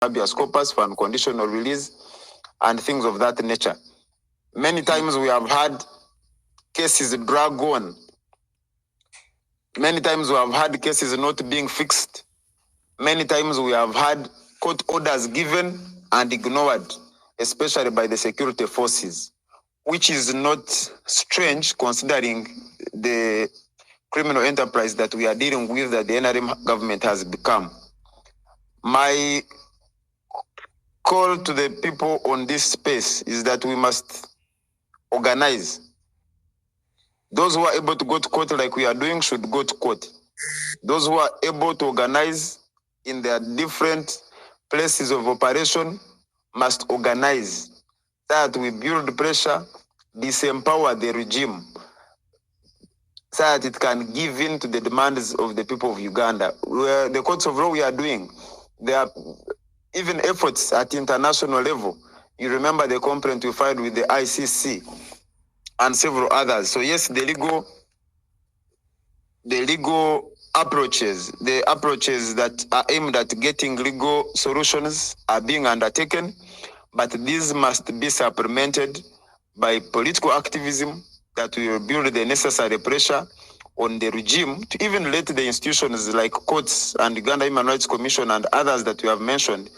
habeas corpus for unconditional release and things of that nature. Many times we have had cases drag on. Many times we have had cases not being fixed. Many times we have had court orders given and ignored, especially by the security forces, which is not strange considering the criminal enterprise that we are dealing with that the NRM government has become. My call to the people on this space is that we must organize. Those who are able to go to court like we are doing should go to court. Those who are able to organize in their different places of operation must organize, that we build pressure, disempower the regime, so that it can give in to the demands of the people of Uganda. Where the courts of law we are doing, there are even efforts at international level. You remember the complaint we filed with the ICC and several others. So yes, the legal approaches, the approaches that are aimed at getting legal solutions are being undertaken, but these must be supplemented by political activism that will build the necessary pressure on the regime to even let the institutions like courts and Uganda Human Rights Commission and others that we have mentioned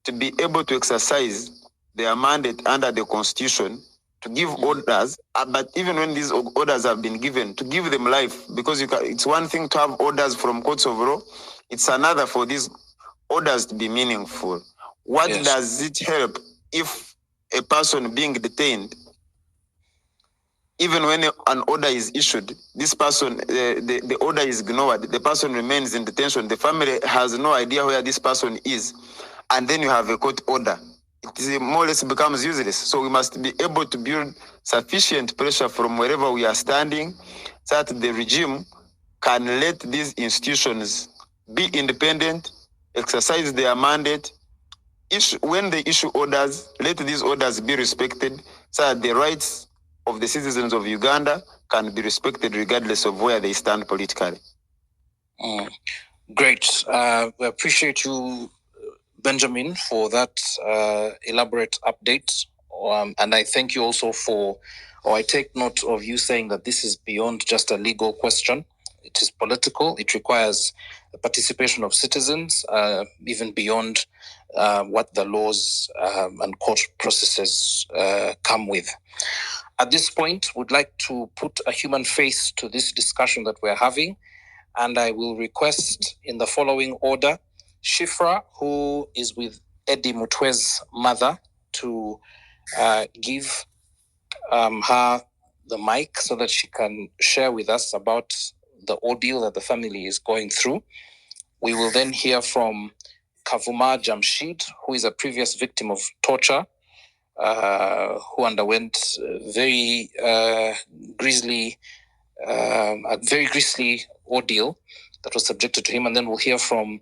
to be able to exercise their mandate under the Constitution to give orders, but even when these orders have been given, to give them life, because it's one thing to have orders from courts of law, it's another for these orders to be meaningful. What does it help if a person being detained, even when an order is issued, this person, the order is ignored, the person remains in detention, the family has no idea where this person is, and then you have a court order. It more or less becomes useless. So we must be able to build sufficient pressure from wherever we are standing so that the regime can let these institutions be independent, exercise their mandate. When they issue orders, let these orders be respected so that the rights of the citizens of Uganda can be respected regardless of where they stand politically. Great. We appreciate you, Benjamin, for that elaborate update. And I thank you also I take note of you saying that this is beyond just a legal question. It is political. It requires the participation of citizens, even beyond what the laws and court processes come with. At this point, we'd like to put a human face to this discussion that we're having, and I will request in the following order, Shifra, who is with Eddie Mutwe's mother, to give her the mic so that she can share with us about the ordeal that the family is going through. We will then hear from Kavuma Jamshid, who is a previous victim of torture, who underwent a very grisly ordeal that was subjected to him. And then we'll hear from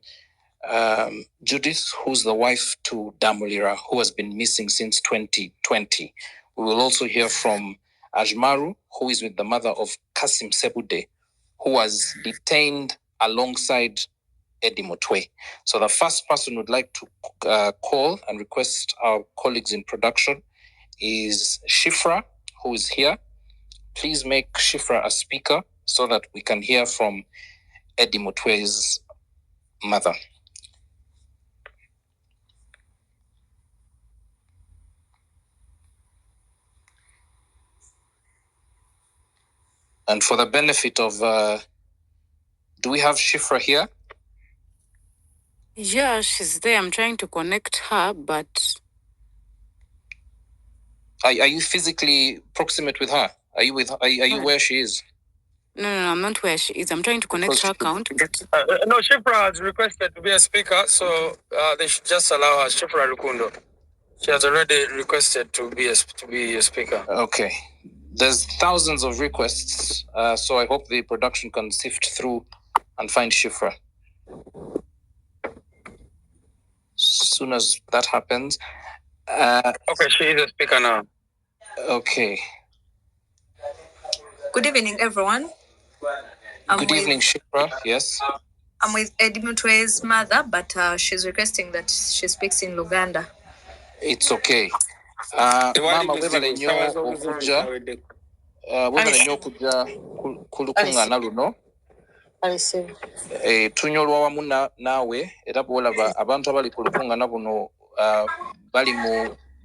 Judith, who's the wife to Damulira, who has been missing since 2020. We will also hear from Ajmaru, who is with the mother of Kasim Sebude, who was detained alongside Eddie Mutwe. So the first person we'd like to call and request our colleagues in production is Shifra, who is here. Please make Shifra a speaker so that we can hear from Eddie Mutwe's mother. And for the benefit of, do we have Shifra here? Yeah, she's there. I'm trying to connect her, but... Are you physically proximate with her? Are you you where she is? No, I'm not where she is. I'm trying to connect her account. But... no, Shifra has requested to be a speaker, so they should just allow her. Shifra Lukundo. She has already requested to be a speaker. Okay. There's thousands of requests, so I hope the production can sift through and find Shifra. As soon as that happens... okay, she is a speaker now. Okay. Good evening, everyone. Good evening, Shifra. Yes. I'm with Eddie Mutwe's mother, but she's requesting that she speaks in Luganda. It's okay. Mama webale nnyo okujja. Webale nnyo okujja ku lukuŋŋaana luno. Tunyolwa wamu naawe era bw'olaba abantu abali ku lukuŋŋaana buno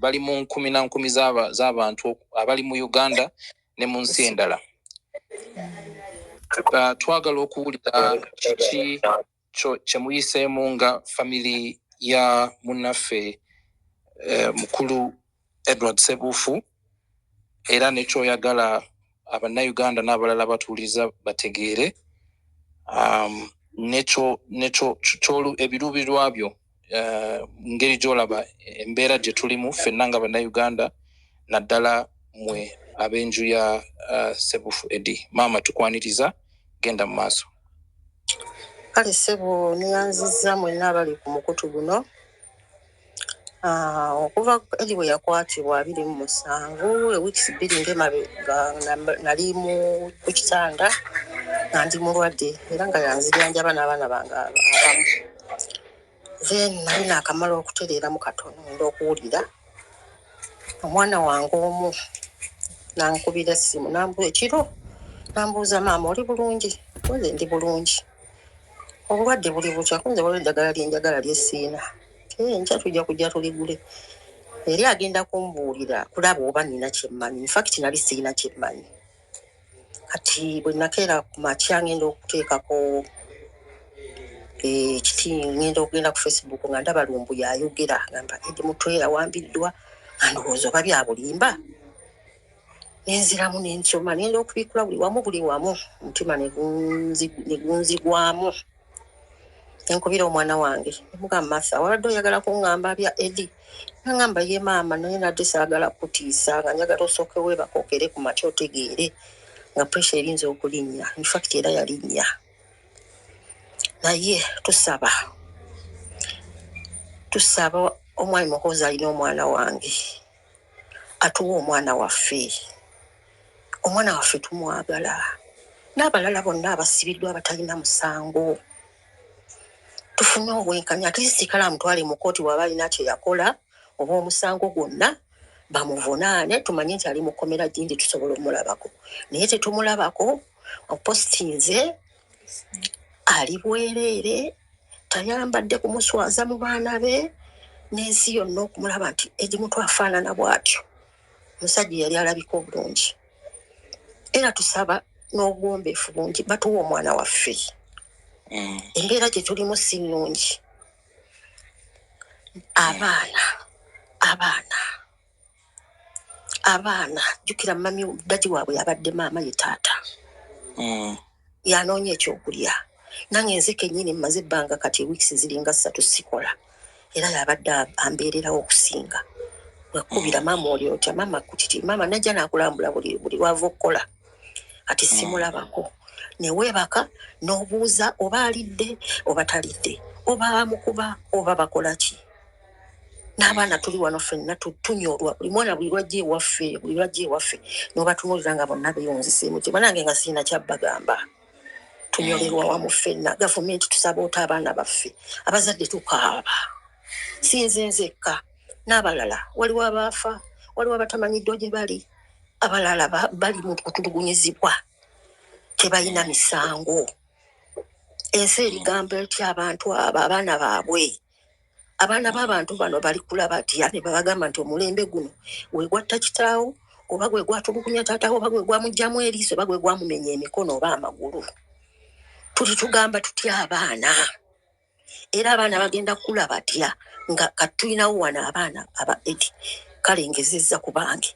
bali mu nkumi na nkumi z'abantu abali mu Uganda ne mu nsi endala. Twagala okuwulira kiki kye muyiseemu nga family ya munnaffe mukulu Edward Ssebuufu era nekyoyagala abannayuganda n'abalala batuuliza bategeere ebiruubirirwa byo ngeri gy'olaba embeera gye tulimu ffenna nga bannayuganda naddala mwe ab'enju ya Ssebuufu Eddie. Maama tukwaniriza genda mu maaso. Kale ssebo niyanzizza mwenna abali ku mukutu guno. Okuva Eddie bwe yakwatibwa 27 ewiikisi 2 ng'emabega nali ku kitanda nga ndi mulwadde era nga yanzijanjaba n'abaana bange abamu. Then nali naakamala okutereeramu katono ngenda okuwulira omwana wange omu nankubira essimu ekiro nambuuza maama oli bulungi? Nze ndi bulungi. Obulwadde buli bukya kunze waliwo eddagala lyenjagala lyessiina. Enkya tujja kujja tuligule. Eri agenda kumbuulira kulaba oba nina kyemmanyi. In fact nali siina kyemmanyi. Kati bwe nakeera ku makya ngenda okuteekako kiti ngenda okugenda ku Facebook nga ndaba Lumbu yayogera ngamba Eddie Mutwe yawambiddwa nga ndowooza oba bya bulimba. Nenziramu nensoma ngenda okubikula buli wamu omutima ne gunzigwamu. Enkubira omwana wange nemugamba Martha wabadde oyagala kuŋŋamba bya Eddie. Naŋŋamba ye maama naye nadde saagala kutiisa nga njagala osooke weebaka okere ku makya otegeere nga pressure erinza okulinnya. In fact era yalinnya. Naye tusaba omwami muhoozi alina omwana wange atuwa omwana waffe. Omwana waffe tumwagala n'abalala bonna abasibiddwa abatalina musango. Tufune obwenkanya ate sikala mutwale mu kooti waba alina kye yakola oba omusango gwonna bamuvunaane tumanye nti ali mu kkomera gindi tusobola omulabako. Naye tetumulabako opositinze ali bwereere tayambadde kumuswaza mu baana be n'ensi yonna okumulaba nti Eddie Mutwe afaanana bw'atyo. Omusajja yali alabika obulungi. Era tusaba n'obwombeefu bungi batuwa omwana waffe. Embeera gye tulimu si nnungi. Abaana jjukira mami ddaji waabwe yabadde maama ye taata. Yanoonya ekyokulya. Nange nze kennyini mmaze ebbanga kati wiikisi ziringa 3 sikola. Era yabadde ambeererawo okusinga. Bwekubira maama oli otya maama kutiti maama najja n'akulambula buli lwava okukola. Kati simulabako. Ne weebaka n'obuuza oba alidde oba talidde oba amukuba oba bakola ki. N'abaana tuli wano ffenna tunyolwa buli mwana buli lwajja ewaffe n'obatunuulira nga bonna beeyonziseemu gye banange nga sirina kyabbagamba. Tunyolerwa wamu ffenna. Gavumenti tusaboota abaana baffe abazadde tukaaba. Si nze nzekka n'abalala waliwo abaafa waliwo abatamanyiddwa gye bali abalala bali mu kutulugunyizibwa tebalina misango. Ensi erigamba etya abantu abo abaana baabwe. Abaana b'abantu bano bali kulaba atya ne babagamba nti omulembe guno gwe gwatta kitaawo oba gwe gwatulugunya taataawo oba gwe gwamugyamu eriiso oba gwe gwamumenya emikono oba amagulu. Tuli tugamba tutya abaana. Era abaana bagenda kula batya nga katulinawo wano abaana aba Eddie kalengezezza ku bange.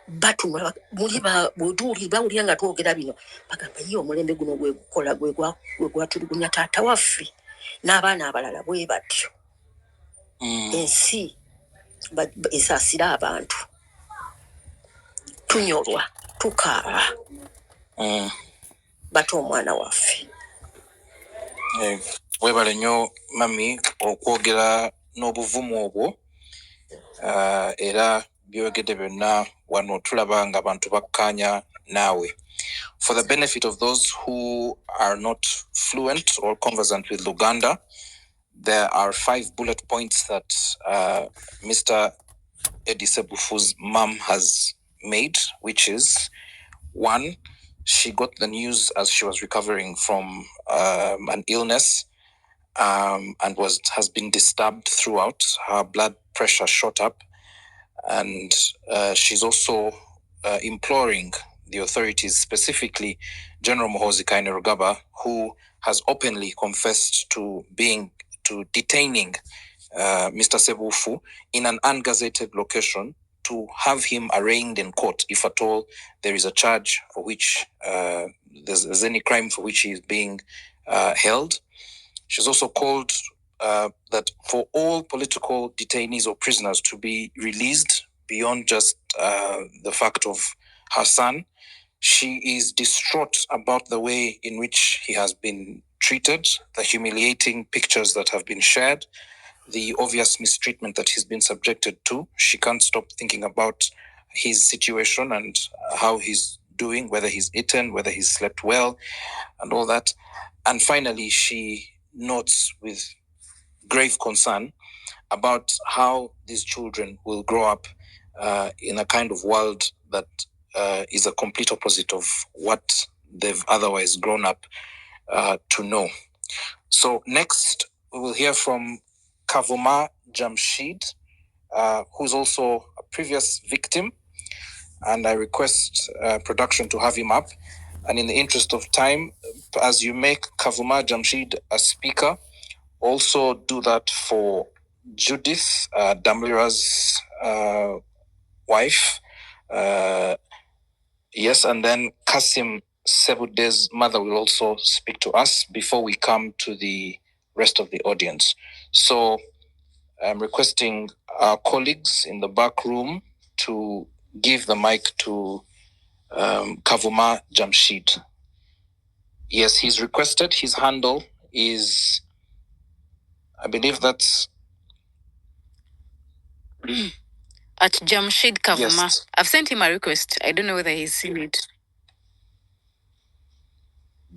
Batumula bawulira nga twogera bino bagamba ye omulembe guno gwe gukola gwe gwatulugunya taata waffe n'abaana abalala bwe batyo. Ensi esaasira abantu. Tunyolwa tukaaba. Bato omwana waffe. Webale nnyo mami okwogera n'obuvumu obwo. Era byogedde byonna wano tulaba nga abantu bakkaanya nawe. For the benefit of those who are not fluent or conversant with Luganda, there are 5 bullet points that Mr. Edisebufu's mom has made, which is 1, she got the news as she was recovering from an illness and has been disturbed throughout. Her blood pressure shot up, and she's also imploring the authorities, specifically General Muhoozi Kainerugaba, who has openly confessed to detaining Mr. Sebufu in an ungazetted location, to have him arraigned in court if at all there is a charge for which there's any crime for which he is being held. She's also called that for all political detainees or prisoners to be released beyond just the fact of her son. She is distraught about the way in which he has been treated, the humiliating pictures that have been shared, the obvious mistreatment that he's been subjected to. She can't stop thinking about his situation and how he's doing, whether he's eaten, whether he's slept well, and all that. And finally, she notes with grave concern about how these children will grow up in a kind of world that is a complete opposite of what they've otherwise grown up to know. So next, we will hear from Kavuma Jamshid, who's also a previous victim, and I request production to have him up. And in the interest of time, as you make Kavuma Jamshid a speaker, also do that for Judith, Damira's wife. Yes, and then Kasim Sebude's mother will also speak to us before we come to the rest of the audience. So I'm requesting our colleagues in the back room to give the mic to Kavuma Jamshid. Yes, he's requested. His handle is, I believe that's at Jamshid Kavuma. Yes. I've sent him a request. I don't know whether he's seen it.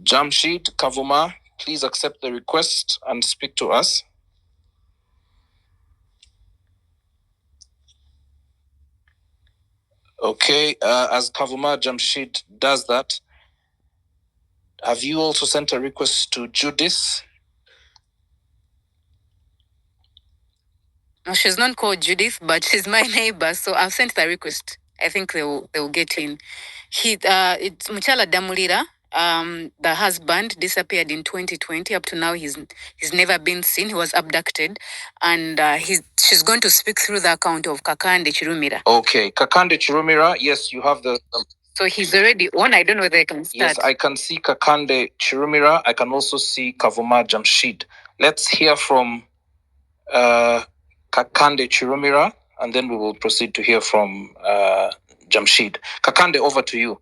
Jamshid Kavuma, please accept the request and speak to us. Okay, as Kavuma Jamshid does that, have you also sent a request to Judith? No, she's not called Judith, but she's my neighbor, so I've sent the request. I think they will get in. It's Muchala Damulira. The husband disappeared in 2020. Up to now, he's never been seen. He was abducted, and she's going to speak through the account of Kakande Chirumira. Okay, Kakande Chirumira. Yes, you have the. So he's already on. I don't know whether I can start. Yes, I can see Kakande Chirumira. I can also see Kavuma Jamshid. Let's hear from Kakande Chirumira, and then we will proceed to hear from Jamshid. Kakande, over to you.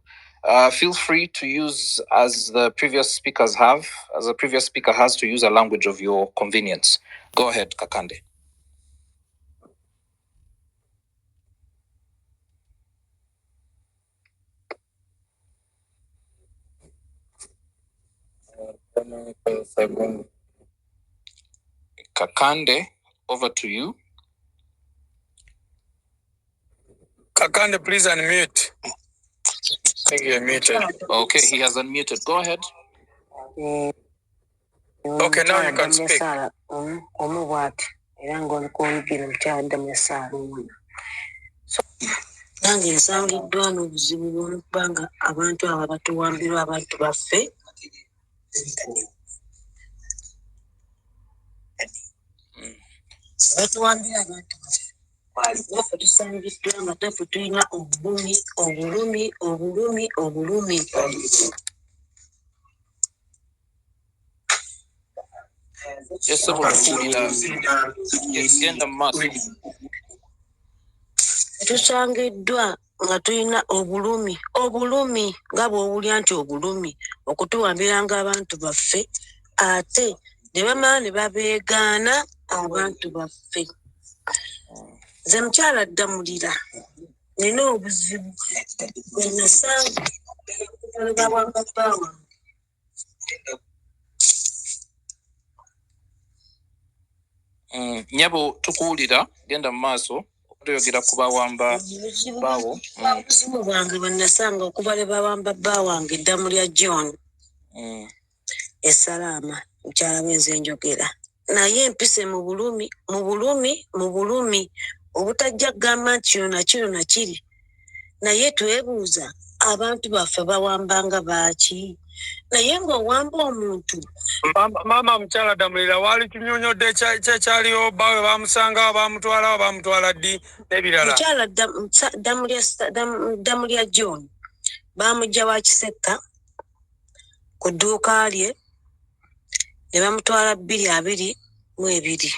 Feel free to use, as the previous speaker has, to use a language of your convenience. Go ahead, Kakande. Kakande, over to you. Kakande, please unmute. I think you're muted. Okay, he has unmuted. Go ahead. Okay, now you can speak. Nange nsangiddwa n'obuzibu bw'okubanga abantu abo batuwambirwa abantu baffe. Batuwambira abantu baffe. Waffe tusangiddwa nga taffe tulina obulumi. Yes, tusangiddwa nga tulina obulumi nga bw'owulya nti obulumi okutuwambiranga abantu baffe ate ne bamala ne babeegaana abantu baffe. Nze mukyala Damulira nina obuzibu bwe nasanga Nyabo tukuwulira genda mu maaso tuyogera ku bawamba baawo. Obuzibu bwange bwe nasanga okuva le bawamba bba wange eddamu lya John Esalaama mukyala wenze njogera naye empise mu bulumi obutajja kugamba nti kino nakiri naye twebuuza abantu baffe bawambanga baaki naye ng'owamba omuntu Mama mukyala Damulira wali kinyonyodde kyekyaliwo bawe bamusanga bamutwala ddi n'ebirala. mukyala Damulya John bamujja wa Kisekka ku dduuka lye ne bamutwala 2022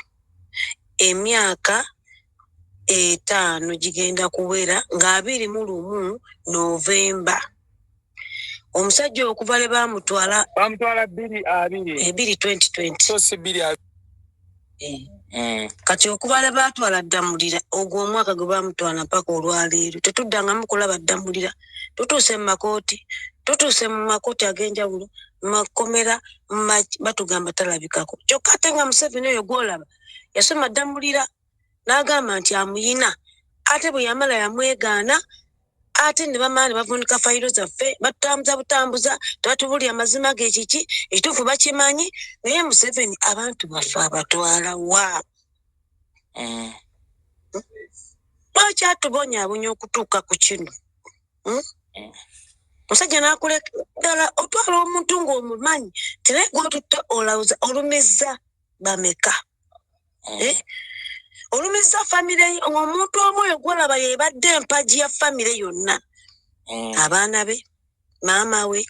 emyaka 5 gigenda kuwera nga 21 Novemba. Omusajja okuva le bamutwala 2020 so si 2020. Kati okuva le batwala Damulira ogwo omwaka gwe bamutwala mpaka olwaleero tetuddangamu kulaba Damulira. Tutuuse mu makooti tutuuse mu makooti ag'enjawulo makomera batugamba talabikako kyokka ate nga Museveni oyo gwolaba yasoma Damulira n'agamba nti amuyina ate bwe yamala yamwegaana ate ne bamaani bavunika fayiro zaffe butambuza tebatubulya amazima g'ekiki ekituufu bakimanyi naye Museveni abantu baffe abatwala wa lwaki atubonyaabonya okutuuka ku kino musajja n'akuleka ddala otwala omuntu ng'omumanyi tinaye gwotutta olawuza olumizza bameka olumizza famire omuntu omu oyo gwolaba yebadde empagi ya famire yonna abaana be maama we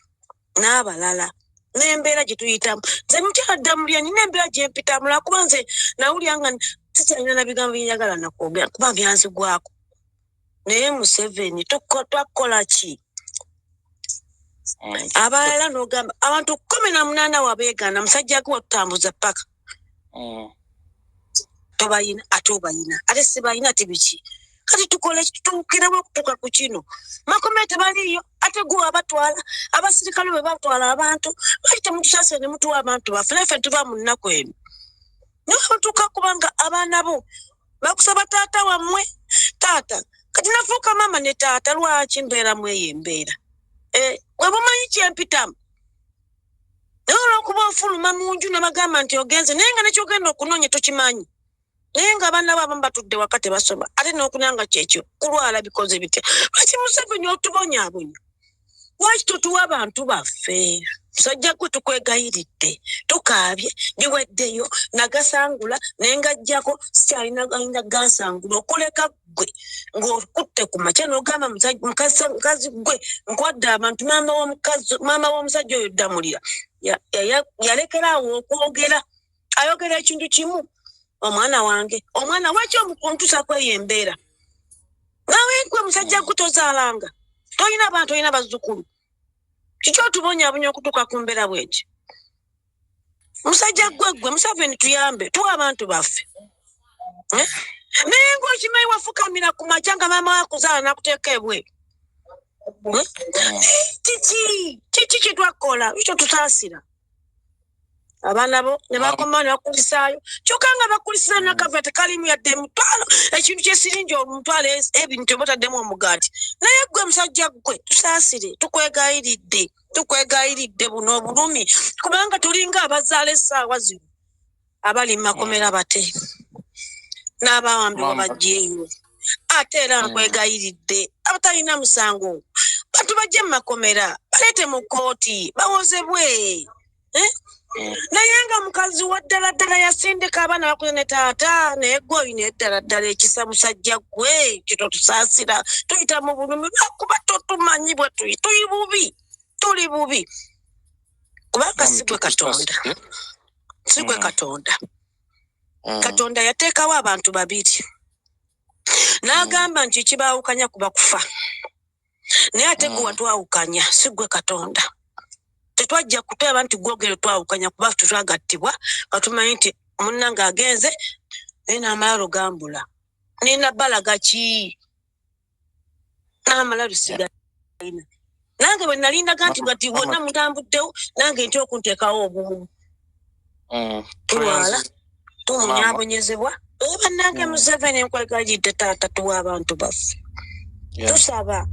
n'abalala n'embeera gye tuyitamu nze mukyala Damulya nina embeera gye mpitamu lwakuba nze nawulira nga sikyalina na bigambo bye njagala nakwogera kuba byanzigwako naye Museveni twakola ki abalala n'ogamba abantu 18 wabeegaana musajja gwe watutambuza paka tobayina ate obayina ate sibayina tibiki kati tukole tutukiramu okutuuka ku kino makomera tebaliyo ate gwe abatwala abasirikale bwe batwala abantu lwaki temutusaasire ne mutuwa abantu baffe naffe tuba mu nnaku eno naye batuuka kubanga abaana bo bakusaba taata wammwe taata kati nafuuka maama ne taata lwaki mbeeramu eyo embeera we bumanyi kyempitamu naye olw'okuba ofuluma mu nju ne bagamba nti ogenze naye nga nekyogenda okunoonya tokimanyi naye nga abaana bo abamu batudde waka tebasoma ate n'okunanga kyekyo kulwala bikoze bitya lwaki Museveni otubonyaabonya lwaki totuwa abantu baffe musajja gwe tukwegayiridde tukaabye giweddeyo nagasangula naye ngajjako sikyalina gansangula okuleka gwe ng'okutte ku makya n'ogamba mukazi gwe nkwadde abantu maama w'omusajja oyo Damulira yalekeraawo okwogera ayogera ekintu kimu omwana wange omwana lwaki omukuntusa kweyo embeera nawe gwe musajja gwe tozaalanga toyina abantu toyina bazzukulu kiki otubonyaabonya okutuuka ku mbeera bweki musajja gwe Museveni tuyambe tuwa abantu baffe naye ng'okimanyi wafukamira ku makya nga maama wakuzaala nakuteeka ebweru kiki kitwakola ekyo tutaasira abaana bo ne bakoma ne bakulisaayo kyokka nga bakulisaayo nakava tekalimu yadde emutwalo ekintu kyesiringi omutwalo ebintu obataddemu omugaati naye gwe musajja gwe tusaasire tukwegayiridde buno obulumi kubanga tulinga abazaala essaawa zino abali mu makomera bate n'abawambibwa bajjeeyo ate era nkwegayiridde abatalina musango batubajje mu makomera baleete mu kooti bawozebwe naye nga mukazi wa ddala yasindika abaana bakuze ne taata naye gwe oyina eddala ekisa musajja gwe kitotusaasira tuyita mu bulumi lwakuba totumanyi bwe tuli bubi kubanga sigwe Katonda Katonda yateekawo abantu babiri n'agamba nti kibaawukanya kuba kufa naye ate gwe watwawukanya sigwe Katonda tetwajja kuteeba nti gwogere twawukanya kuba tutwagattibwa katumanyi nti munnange agenze naye n'amalalo gambula nina balaga ki n'amala lusigalina nange bwe nalinda kanti gati wonna mutambuddewo nange ntya okunteekawo obumu tulwala tumunyabonyezebwa oye bannange Museveni enkwega gidde taata tuwa abantu baffe tusaba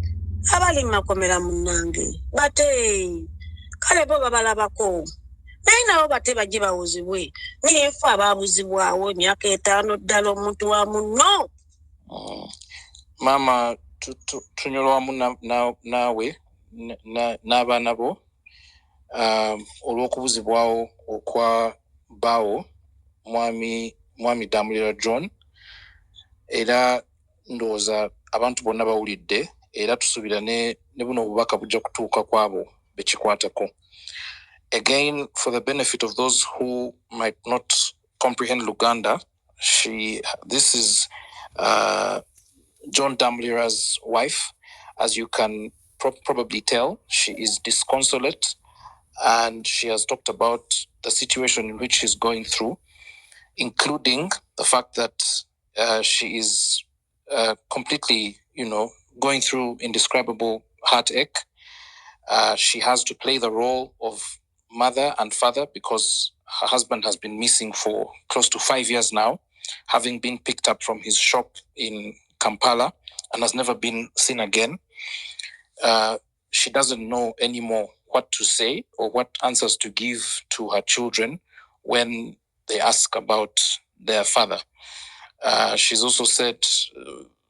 abali mu makomera munnange bate kale bo babalabako naye nabo bate bajje bawuzibwe niyefe abaabuzibwawo emyaka 5 ddala omuntu wa munno mama tunyolwa wamu naawe n'abaana bo olw'okubuzibwawo okwa bawo mwami Damulira John era ndowooza abantu bonna bawulidde era tusuubira ne buno obubaka bujja kutuuka kwabo bekikwatako. Again, for the benefit of those who might not comprehend Luganda, this is John Damulira's wife. As you can probably tell, she is disconsolate and she has talked about the situation in which she's going through, including the fact that she is completely, going through indescribable heartache. She has to play the role of mother and father because her husband has been missing for close to 5 years now, having been picked up from his shop in Kampala and has never been seen again. She doesn't know anymore what to say or what answers to give to her children when they ask about their father. She's also said,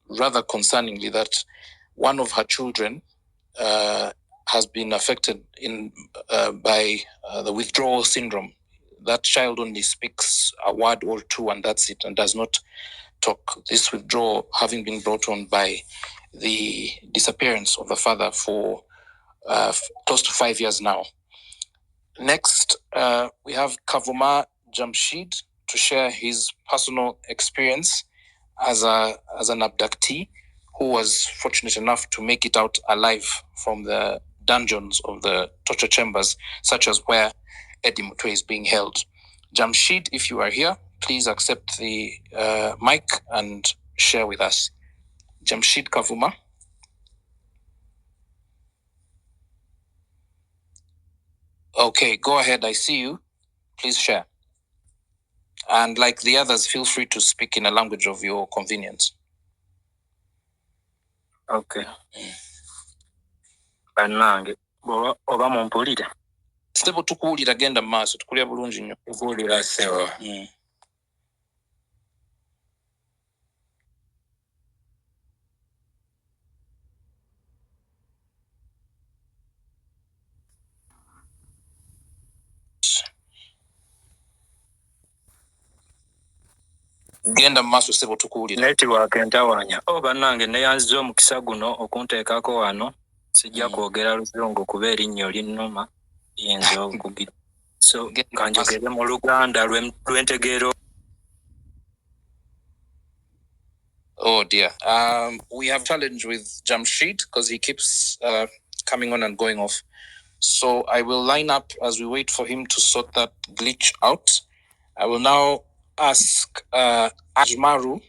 rather concerningly, that one of her children has been affected by the withdrawal syndrome. That child only speaks a word or two and that's it, and does not talk. This withdrawal having been brought on by the disappearance of the father for close to 5 years now. Next, we have Kavuma Jamshid to share his personal experience as an abductee who was fortunate enough to make it out alive from the dungeons of the torture chambers, such as where Eddie Mutwe is being held. Jamshid, if you are here, please accept the mic and share with us. Jamshid Kavuma. Okay, go ahead. I see you. Please share. And like the others, feel free to speak in a language of your convenience. Okay. Bannange, oba mumpulira? Stable tukuwulira genda maaso, tukulya bulungi nnyo. Tukuwulira sewa. Genda maaso stable tukuwulira. Network entawanya. Bannange neyanziza omukisa guno okunteekako wano. Sijja kwogera Luzungu kuba erinnya linnuma yinza okugira. So kanjogere mu Luganda lwentegeero. Oh dear. We have challenge with Jamshid because he keeps coming on and going off. So I will line up as we wait for him to sort that glitch out. I will now ask Ajmaru,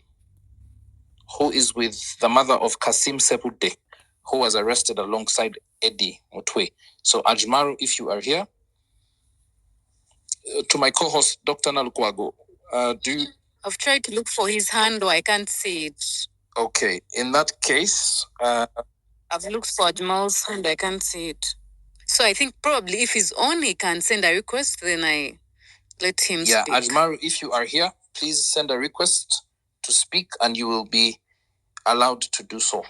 who is with the mother of Kasim Sepude, who was arrested alongside Eddie Mutwe. So Ajmaru, if you are here, to my co-host, Dr. Nalukwago, do you... I've tried to look for his hand, or I can't see it. Okay, in that case... I've looked for Ajmal's hand, I can't see it. So I think probably if he's on, he can send a request, then I let him speak. Yeah, Ajmaru, if you are here, please send a request to speak and you will be allowed to do so.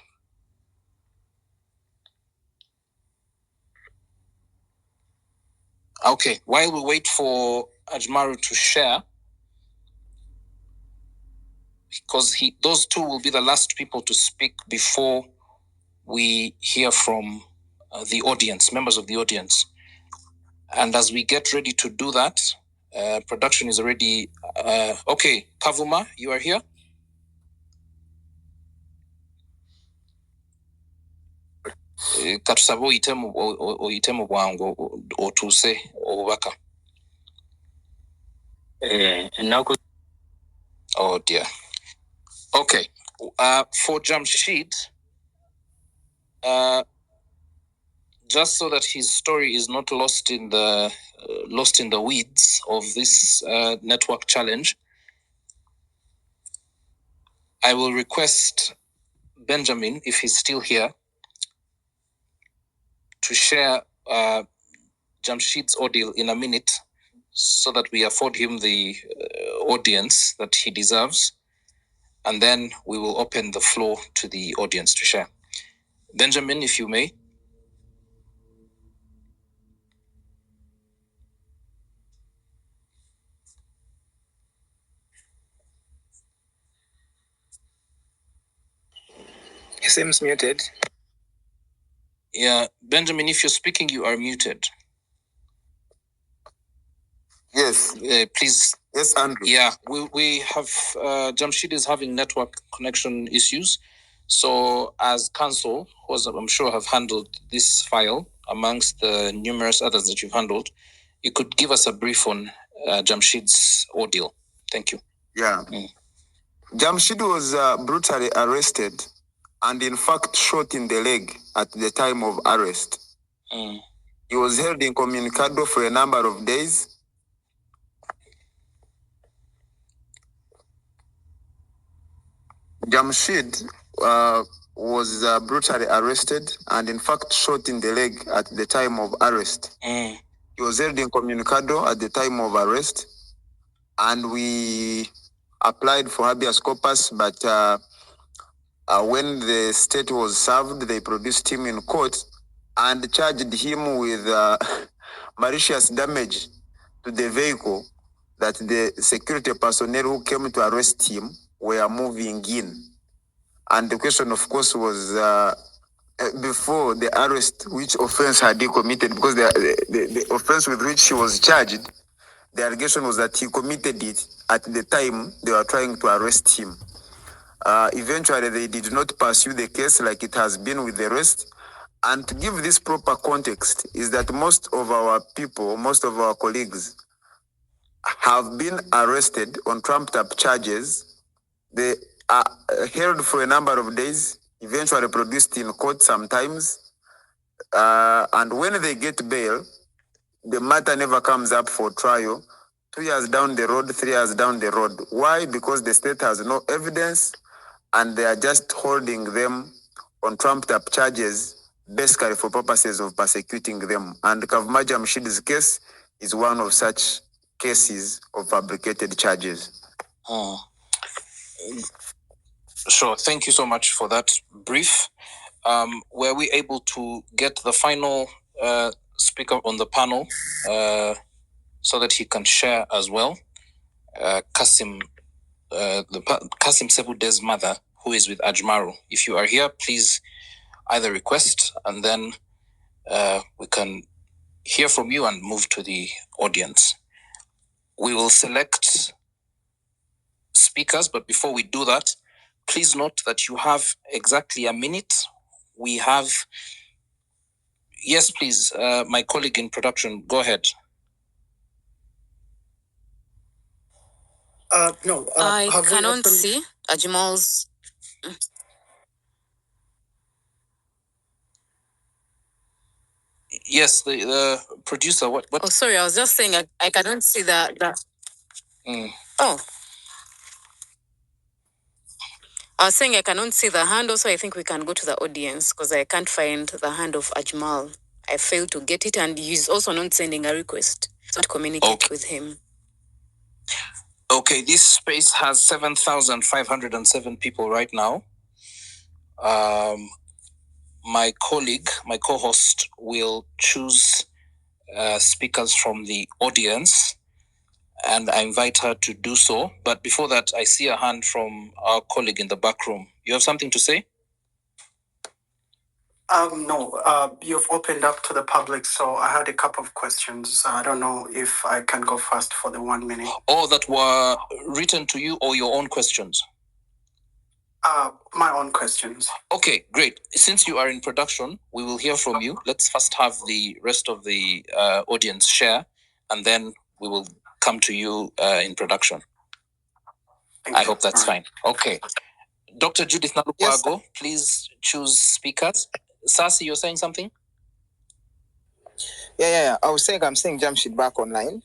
Okay, while we wait for Ajmaru to share, because those two will be the last people to speak before we hear from the audience, members of the audience. And as we get ready to do that, production is already... okay, Kavuma, you are here? Katusaba oyitemu bwangu otuuse obubaka. Oh dear. Okay. For Jamshid, just so that his story is not lost in the weeds of this network challenge, I will request Benjamin, if he's still here, to share Jamshid's audio in a minute so that we afford him the audience that he deserves. And then we will open the floor to the audience to share. Benjamin, if you may. He seems muted. Yeah, Benjamin, if you're speaking, you are muted. Yes. Please. Yes, Andrew. Yeah, we have, Jamshid is having network connection issues. So as counsel, who I'm sure have handled this file amongst the numerous others that you've handled, you could give us a brief on Jamshid's ordeal. Thank you. Yeah. Jamshid was brutally arrested and in fact shot in the leg at the time of arrest. He was held incommunicado for a number of days. Jamshid was brutally arrested and in fact shot in the leg at the time of arrest. He was held incommunicado at the time of arrest, and we applied for habeas corpus, but when the state was served, they produced him in court and charged him with malicious damage to the vehicle that the security personnel who came to arrest him were moving in. And the question, of course, was before the arrest, which offense had he committed? Because the offense with which he was charged, the allegation was that he committed it at the time they were trying to arrest him. Eventually, they did not pursue the case like it has been with the rest. And to give this proper context is that most of our people, most of our colleagues have been arrested on trumped up charges. They are held for a number of days, eventually produced in court sometimes. And when they get bail, the matter never comes up for trial. 2 years down the road, 3 years down the road. Why? Because the state has no evidence and they are just holding them on trumped up charges, basically for purposes of persecuting them. And Kavuma Jamshid's case is one of such cases of fabricated charges. Sure. Thank you so much for that brief. Were we able to get the final speaker on the panel so that he can share as well? Kasim Sebude's mother, who is with Ajmaru. If you are here, please either request and then we can hear from you and move to the audience. We will select speakers, but before we do that, please note that you have exactly a minute. We have, yes, please, my colleague in production, go ahead. No, I cannot see Ajmal's. Yes, the producer, what? Oh, sorry, I was just saying I cannot see the. Oh. I was saying I cannot see the hand, also I think we can go to the audience because I can't find the hand of Ajmal. I failed to get it, and he's also not sending a request. So to communicate with him. Okay, this space has 7,507 people right now. My colleague, my co-host, will choose speakers from the audience, and I invite her to do so. But before that, I see a hand from our colleague in the back room. You have something to say? No, you've opened up to the public, so I had a couple of questions. I don't know if I can go first for the 1 minute. All that were written to you or your own questions? My own questions. Okay, great. Since you are in production, we will hear from you. Let's first have the rest of the audience share, and then we will come to you in production. I hope that's fine. Okay. Dr. Judith Nalukwago, please choose speakers. Sasi, you're saying something? Yeah. I was saying I'm seeing Jamshid back online.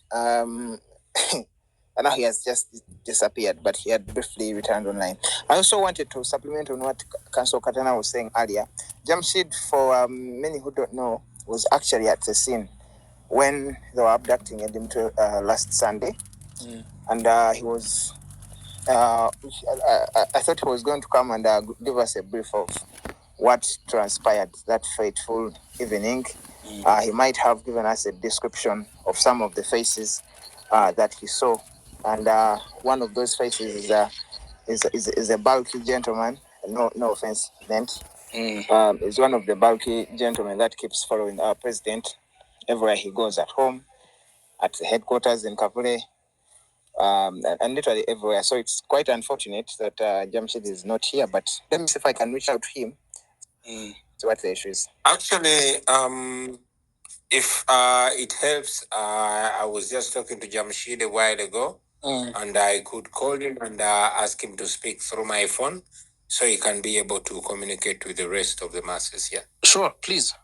And now he has just disappeared, but he had briefly returned online. I also wanted to supplement on what Council Katana was saying earlier. Jamshid, for many who don't know, was actually at the scene when they were abducting Mutwe last Sunday. And he was, I thought he was going to come and give us a brief of what transpired that fateful evening. He might have given us a description of some of the faces that he saw. And one of those faces is a bulky gentleman. No offense meant. Is one of the bulky gentlemen that keeps following our president everywhere he goes, at home, at the headquarters in Kapule, and literally everywhere. So it's quite unfortunate that Jamshid is not here, but let me see if I can reach out to him. So what the issue is. Actually, if it helps, I was just talking to Jamshid a while ago, and I could call him and ask him to speak through my phone so he can be able to communicate with the rest of the masses here. Sure, please.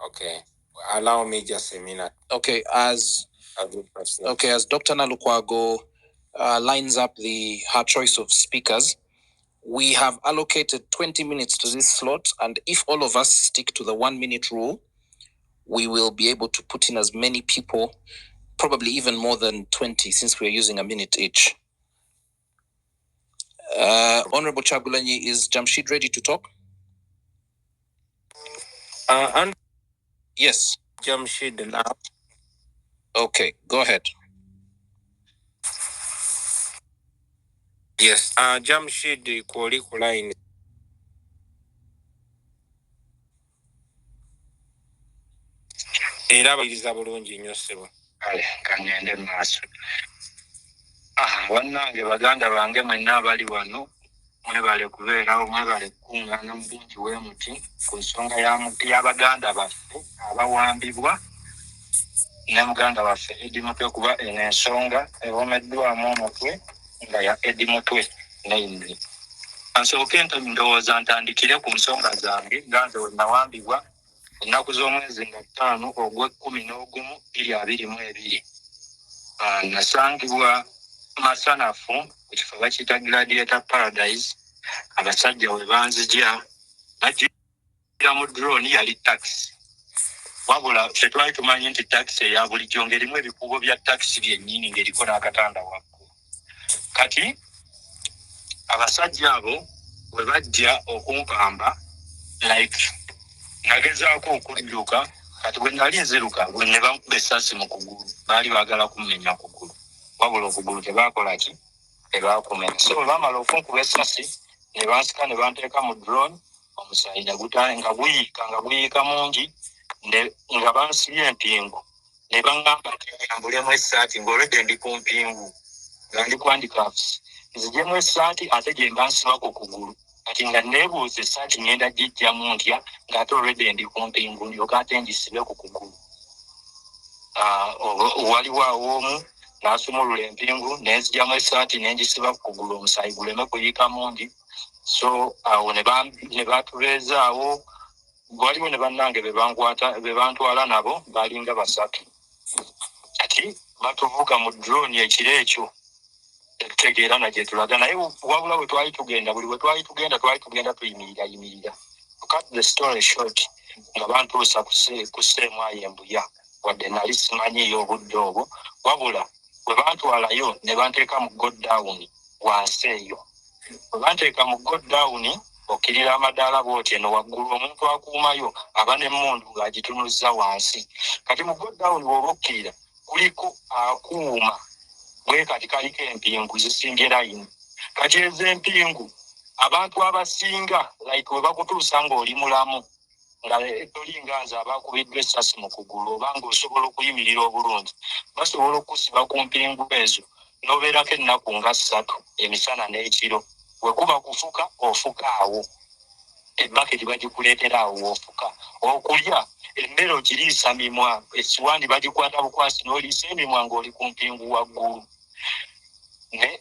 Okay. Allow me just a minute. Okay, as Dr. Nalukwago lines up her choice of speakers, we have allocated 20 minutes to this slot, and if all of us stick to the 1 minute rule, we will be able to put in as many people, probably even more than 20, since we're using a minute each. Honorable Chagulanyi, is Jamshid ready to talk? And Yes. Jamshid now. Okay, go ahead. Yes. Jamshid Kwoli Kulain. Era bayiriza bulungi nnyo ssebo. Kale kangende maaso. Bannange baganda bange mwenna abali wano mwebale kubeerawo, mwebale kukuŋŋaana mu bungi w'emuti ku nsonga y'abaganda baffe abawambibwa ne muganda waffe Edi Mutwe, kuba eno ensonga ewomeddwamu omutwe nga ya Edi Mutwe n'Imri. Ansooke ndowooza ntandikire ku nsonga zange ganze we nawambibwa ennaku z'omwezi nga 5 Ogw'Okwakumi 2022. Nasangibwa masanafu ku kifo bakiyita Gladiator Paradise. Abasajja we banzija najjira mu drone yali taxi. Wabula twali tumanyi nti taxi eya bulijjo ng'erimu ebikubo bya taxi byennyini ng'eriko n'akatanda waggulu. Kati abasajja abo we bajja okumpamba, like nagezaako okudduka, kati bwe nali nziruka ne bamukuba essasi mu kugulu. Baali baagala kummenya kugulu, wabula okugulu tebaakola ki, tebaakumenya. So bwe baamala okunkuba essasi ne bansika ne banteeka mu drone, omusaayi nga guyiika mungi, nga bansibye empingu ne baŋŋamba nti nyambulemu essaati ng'olwedde ndi ku mpingu nga ndi ku handicrafts, nzijemu essaati ate gye mba nsiba ku kugulu. Kati nga neebuuza essaati ngenda gijjamu ntya ng'ate olwedde ndi ku mpingu ndyoka ate ngisibe ku kugulu. Waliwo awo omu n'asumulula empingu nenzijjamu essaati nengisiba ku kugulu omusaayi guleme kuyiika mungi. So awo ne batubeeza awo. Waliwo ne bannange be bantwala nabo balinga 3. Kati batuvuga mu drone ekiro ekyo tetutegeera na gye tulaga, naye wabula bwe twali tugenda, buli bwe twali tugenda tuyimirira. To cut the story short, nga bantuusa ku Sseemwayo Embuya, wadde nali simanyiyo obudde obwo, wabula bwe bantwalayo ne banteeka mu godown wansi eyo. Bwe banteeka mu godown okirira amadaala bw'oti eno waggulu, omuntu akuumayo aba n'emmundu ng'agitunuzza wansi. Kati mu godown bw'oba okkirira kuliko akuuma bwe kati kaliko empingu zisinga layini. Kati ezo empingu abantu abasinga like we bakutuusa ng'oli mulamu, nga tolinga nze abakubiddwa essasi mu kugulu oba ng'osobola okuyimirira obulungi, basobola okusiba ku mpingu ezo n'obeerako ennaku nga 3 emisana n'ekiro. Bwe kuba kufuka ofuka awo, ebbaketi bagikuleetera awo w'ofuka. Okulya emmere ogiriisa mimwa, essuwaani bagikwata bukwasi n'oliisa emimwa ng'oli ku mpingu waggulu. Ne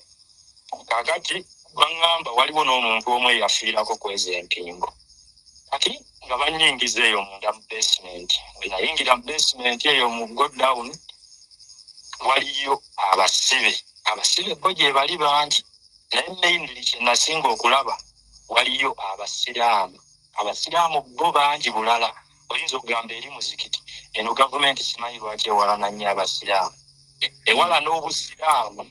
kakati baŋŋamba waliwo n'omuntu omu eyafiirako kweza empingu. ati nga banyingiza eyo munda mu basement. Bwe nayingira mu basement eyo mu go down waliyo abasibe bo gye bali bangi naye mainly kye nasinga okulaba waliyo abasiraamu bo bangi bulala oyinza okugamba eri muzikiti eno gavumenti simanyi lwaki ewalana nnyo abasiraamu ewala n'obusiraamu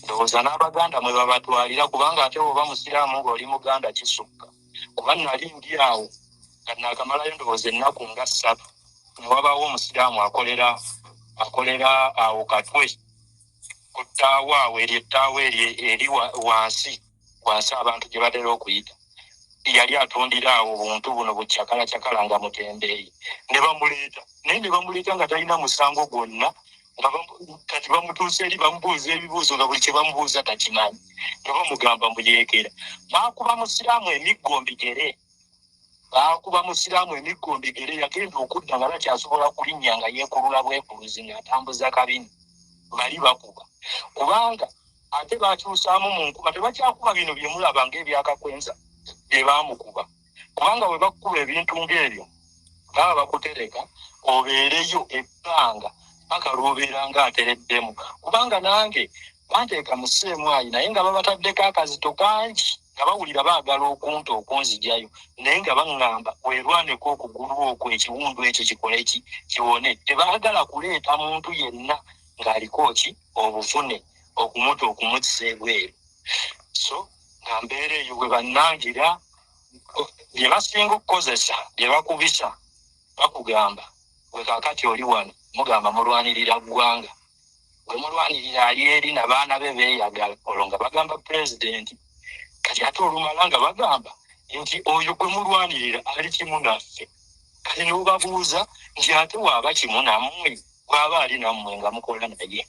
ndowooza n'abaganda mwe babatwalira kubanga ate oba musiraamu ng'oli muganda kisukka kuba nali ndi awo nga naakamalayo ndowooza ennaku nga 3 ne wabaawo omusiraamu akolera awo Katwe ku ttaawo awo eryo ettaawo eryo eri wansi abantu gye batera okuyita yali atundira awo obuntu buno bucakala nga mutembeeyi ne bamuleeta nga talina musango gwonna kati bamutuusa eri bamubuuza ebibuuzo nga buli kye bamubuuza takimanyi ne bamugamba muyeekera baakuba musiraamu emiggo mbigere yagenda okudda nga bakyasobola kulinnya nga yeekulula bwekuluzi ng'atambuza kabini bali bakuba kubanga ate bakyusaamu mu nkuba tebakyakuba bino bye mulaba ng'ebyakakwenza bye baamukuba kubanga bwe bakuba ebintu ng'ebyo baba bakutereka obeereyo ebbanga paka lw'obeera ng'atereddemu kubanga nange banteeka mu seemwayi naye nga babataddeko akazito kangi nga bawulira baagala okunta okunzijayo naye nga baŋŋamba weerwaneko okugulu okwo ekiwundu ekyo kikole kiwone tebaagala kuleeta muntu yenna ng'aliko ki obuvune okumuta okumutisa ebweru so nga mbeera eyo bwe bannangira bye basinga okukozesa bye bakubisa bakugamba bwe kaakati oli wano mugamba mulwanirira ggwanga bwe mulwanirira ali eri n'abaana be beeyagala olwo nga bagamba pulezidenti kati ate olumala nga bagamba nti oyo gwe mulwanirira ali kimu naffe kati ne bubabuuza nti ate waaba kimu nammwe bw'aba ali nammwe nga mukola naye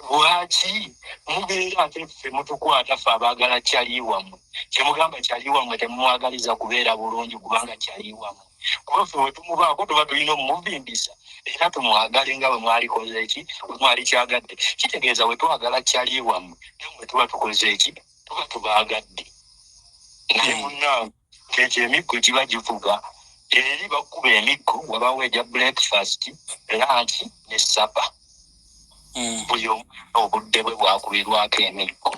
lwaki mubeera ate ffe mutukwata ffe abaagala kyaliwammwe kyemugamba kyaliwammwe temumwagaliza kubeera bulungi kubanga kyaliwammwe kuba ffe we tumubaako tuba tulina omumuvimbisa era tumwagale nga bwe mwalikoze eki bwe mwali kyagadde kitegeeza we twagala kyaliwammwe nammwe tuba tukoze eki tuba tubaagadde naye munnange ekyo emiggo giba givuga eri bakuba emiggo wabaawo egya breakfast lunch ne supper buli omwana obudde bwe bwakubirwako emiggo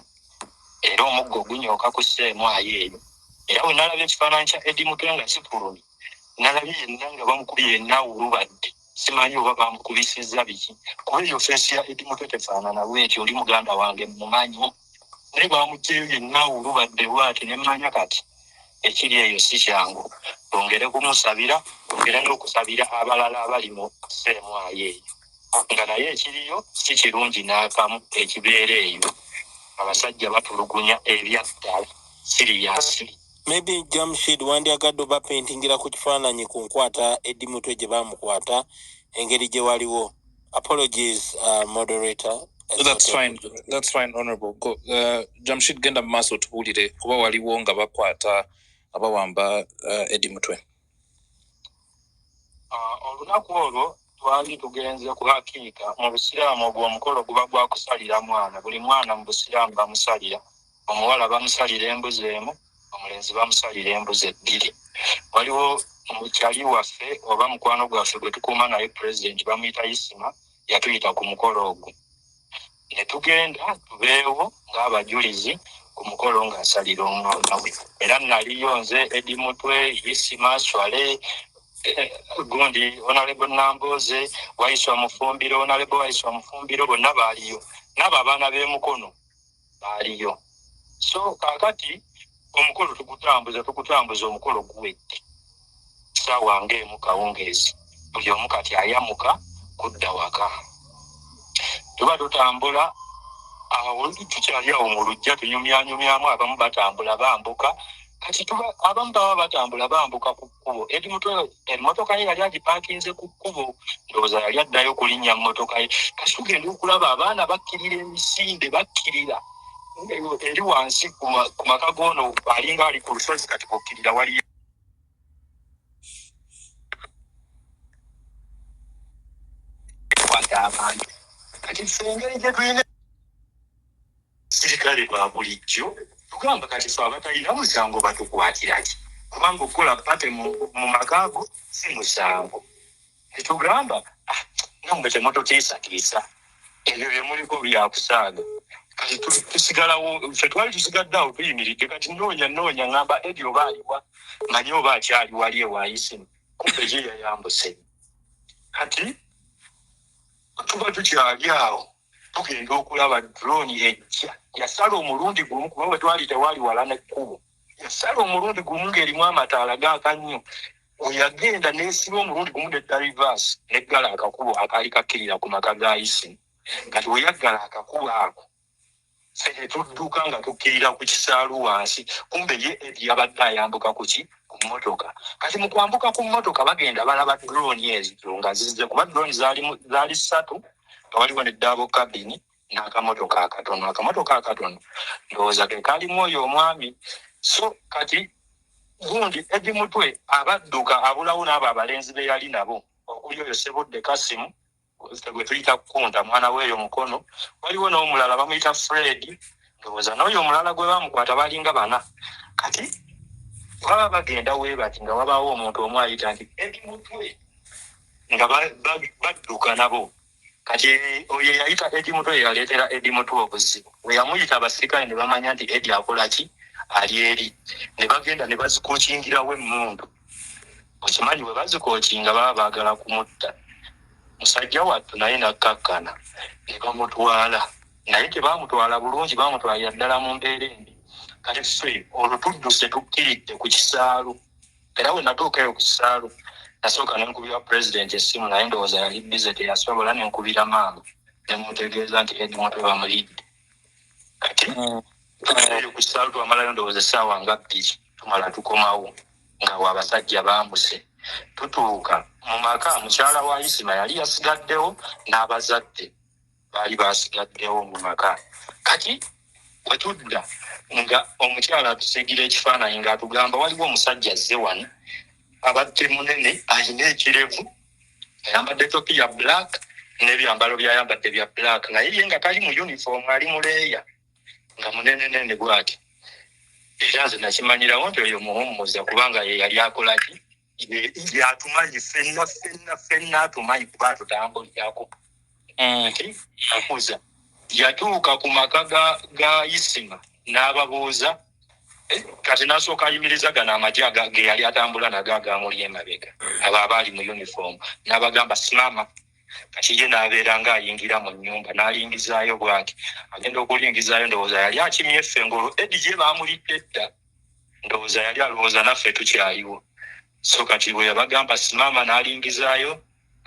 era omuggo gunyooka ku sseemwayo eyo era bwe nalabye ekifaananyi kya Eddie Mutwe nga kifulumye nalabye yenna nga bamukubye yenna awulubadde simanyi oba bamukubisizza biki kuba eyo feesi ya Eddie Mutwe tefaanana bwetyo oli muganda wange mumanyi naye bamugyeyo yenna awulubadde bwati ne mmanya kati ekiri eyo si kyangu bongere kumusabira bongere n'okusabira abalala abali mu sseemwayo eyo nga naye ekiriyo si kirungi n'akamu ekibeera eyo abasajja batulugunya ebyaddala siriyasi. Maybe Jamshid wandyagadde oba paintingira ku kifaananyi ku nkwata Eddie Mutwe gye baamukwata engeri gye waliwo. Apologies, moderator. That's fine, honorable. Jamshid genda mu maaso tubuulire kuba waliwo nga bakwata abawamba Eddie Mutwe. Olunaku olwo twali tugenze ku hakiika mu busiraamu ogwo omukolo guba gwa kusalira mwana buli mwana mu busiraamu bamusalira omuwala bamusalira embuzi emu omulenzi bamusalira embuzi 2 waliwo mukyali waffe oba mukwano gwaffe gwe tukuuma naye pulezidenti bamuyita Isima yatuyita ku mukolo ogwo ne tugenda tubeewo ng'abajulizi ku mukolo ng'asalira omwana we era naliyo nze Eddie Mutwe Isima Swale gundi Honorable Namboze Waiswa Mufumbiro Honorable Waiswa Mufumbiro bonna baaliyo n'abo abaana b'emukono baaliyo so kakati omukolo tukutambuza omukolo guwedde ssaawa ng'emu kawungeezi buli omu kati ayamuka kudda waka tuba tutambula awo tukyali awo mu lujja tunyumyanyumyamu abamu batambula bambuka kati abamu baba batambula bambuka ku kkubo Eddie Mutwe emmotoka ye yali agipaakinze ku kkubo ndowooza yali addayo kulinnya mmotoka ye kati tugenda okulaba abaana bakkirira emisinde bakkirira eri wansi ku maka goono alinga ali ku lusozi kati kukkirira waliyo abantu kati ffe engeri gye tulina sirikale ba bulijjo tugamba kati ffe abatalina musango batukwatira ki kubanga okukola pate mu makaago si musango. Tetugamba namwe temutukiisatiisa ebyo bye muliko byakusaaga. Kati tusigalawo ffe twali tusigadde awo tuyimiridde kati noonya ngamba Edi oba aliwa manyi oba akyali wali ewaayisimu kumbe gye yayambuse. Kati tuba tukyali awo tugenda okulaba drone ejja yasala omulundi gumu kuba bwe twali tewaali wala n'ekkubo yasala omulundi gumu ng'erimu amataala gaaka nnyo oyagenda n'esiba omulundi gumu nedda reverse neggala akakubo akaali kakkirira ku maka ga isimu. Kati we yaggala akakubo ako ffe ne tudduka nga tukkirira ku kisaalu wansi kumbe ye edi yabadde ayambuka kuki ku mmotoka. Kati mu kwambuka ku mmotoka bagenda balaba drone ezo nga zizze kuba drone zaali 3 nga waliwo ne double cabin n'akamotoka akatono ndowooza ke kaalimu oyo omwami. So kati gundi Edi Mutwe abadduka abulawo n'abo abalenzi be yali nabo okuli oyo Sebudde Kasimu gwe tuyita Kunta mwana w'eyo Mukono, waliwo n'omulala bamuyita Fred, ndowooza n'oyo omulala gwe bamukwata balinga 4. Kati baba bagenda weebati nga wabaawo omuntu omu ayita nti Edi Mutwe nga badduka nabo. Kati oyo yayita Edi Mutwe yaleetera Edi Mutwe obuzibu. We yamuyita abasirikale ne bamanya nti Edi akola ki ali eri ne bagenda ne bazikookingirawo emmundu. Okimanyi bwe bazikookinga baba baagala kumutta. Musajja wattu naye nakkakkana ne bamutwala naye tebamutwala bulungi bamutwalira ddala mu mbeera embi. Kati ffe olwo tudduse tukkiridde ku kisaalu era we natuuka eyo ku kisaalu nasooka nenkubira pulezidenti essimu naye ndowooza yali bize teyasobola nenkubira maama nemutegeeza nti Edi Mutwe bamulidde. Kati eyo ku kisaalu twamalayo ndowooza essaawa nga 2 tumala tukomawo nga abasajja bambuse. Tutuuka mu maka mukyala wa Isima yali yasigaddewo n'abazadde baali basigaddewo mu maka. Kati we tudda nga omukyala atusigira ekifaananyi ng'atugamba waliwo omusajja azze wano abadde munene alina ekirevu ayambadde topi ya black n'ebyambalo byayambadde bya black naye ye nga tali mu uniform ali mu leeya nga munenenene bw'ati. Era nze nakimanyirawo nti oyo muwummuza kubanga ye yali akola ki yatumanyi ffenna atumanyi kuba tutambulyako. Akuza yatuuka ku maka ga Isima n'ababuuza kati n'asooka ayimiriza gano amagye ge yali atambula nago agamuli emabega abo abaali mu uniform n'abagamba simama. Kati ye n'abeera ng'ayingira mu nnyumba n'alingizaayo bw'ati agenda okulingizaayo ndowooza yali akimye effengolo Edi gye baamulidde dda ndowooza yali alowooza naffe tukyaliwo. So kati bwe yabagamba simama n'alingizaayo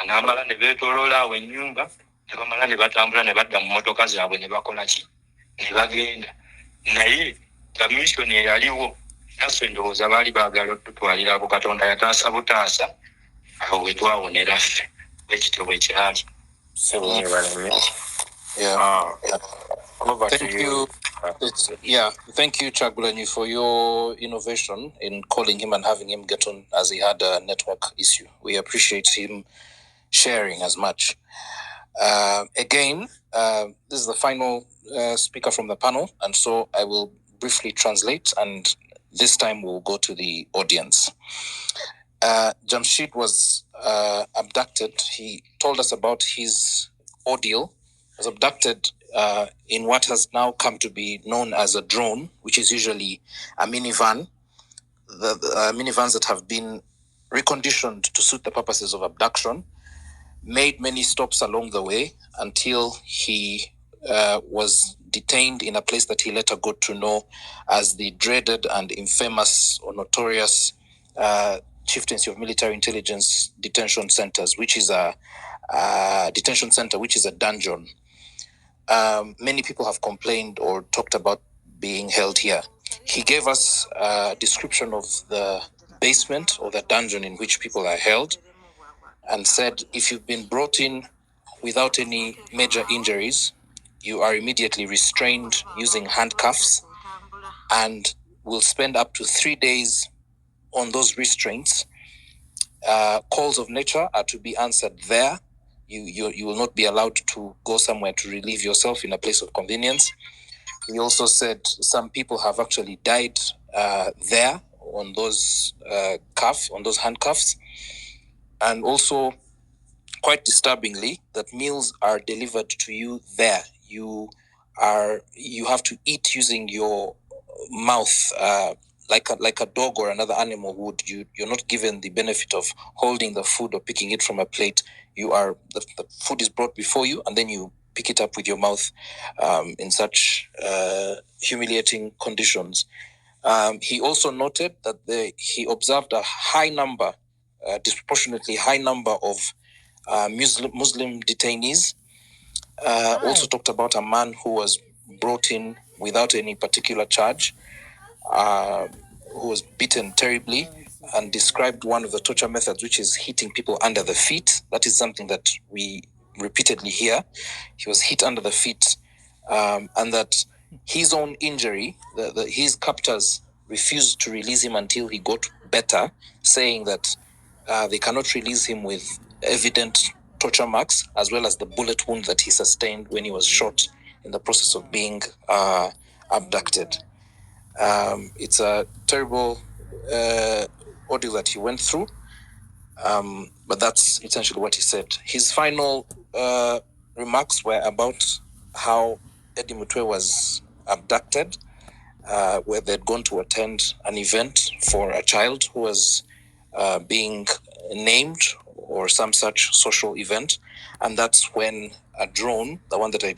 n'amala ne beetooloola awo ennyumba ne bamala ne batambula ne badda mu mmotoka zaabwe ne bakola ki ne bagenda. Naye nga mission eyaliwo naffe ndowooza baali baagala otutwalirako Katonda yataasa butaasa awo we twawonera ffe ekityo bwe kyali. Thank you. Thank you, Chagulanyi, for your innovation in calling him and having him get on as he had a network issue. We appreciate him sharing as much. Again, this is the final speaker from the panel, and so I will briefly translate, and this time we'll go to the audience. Jamshid was abducted. He told us about his ordeal. He was abducted in what has now come to be known as a drone, which is usually a minivan. The minivans that have been reconditioned to suit the purposes of abduction, made many stops along the way until he was detained in a place that he later got to know as the dreaded and infamous or notorious Chieftaincy of Military Intelligence Detention Centers, which is a detention center, which is a dungeon. Many people have complained or talked about being held here. He gave us a description of the basement or the dungeon in which people are held and said, if you've been brought in without any major injuries, you are immediately restrained using handcuffs and will spend up to 3 days on those restraints. Calls of nature are to be answered there. You will not be allowed to go somewhere to relieve yourself in a place of convenience. He also said some people have actually died there on those on those handcuffs, and also quite disturbingly that meals are delivered to you there. You have to eat using your mouth, like a dog or another animal would. You're not given the benefit of holding the food or picking it from a plate. The food is brought before you, and then you pick it up with your mouth, in such humiliating conditions. He also noted that he observed a high number, disproportionately high number of Muslim detainees. Also talked about a man who was brought in without any particular charge, who was beaten terribly, and described one of the torture methods, which is hitting people under the feet. That is something that we repeatedly hear. He was hit under the feet, and that his own injury, his captors refused to release him until he got better, saying that they cannot release him with evident torture marks, as well as the bullet wound that he sustained when he was shot in the process of being abducted. It's a terrible ordeal that he went through, but that's essentially what he said. His final remarks were about how Eddie Mutwe was abducted, where they'd gone to attend an event for a child who was being named, or some such social event, and that's when a drone, the one that I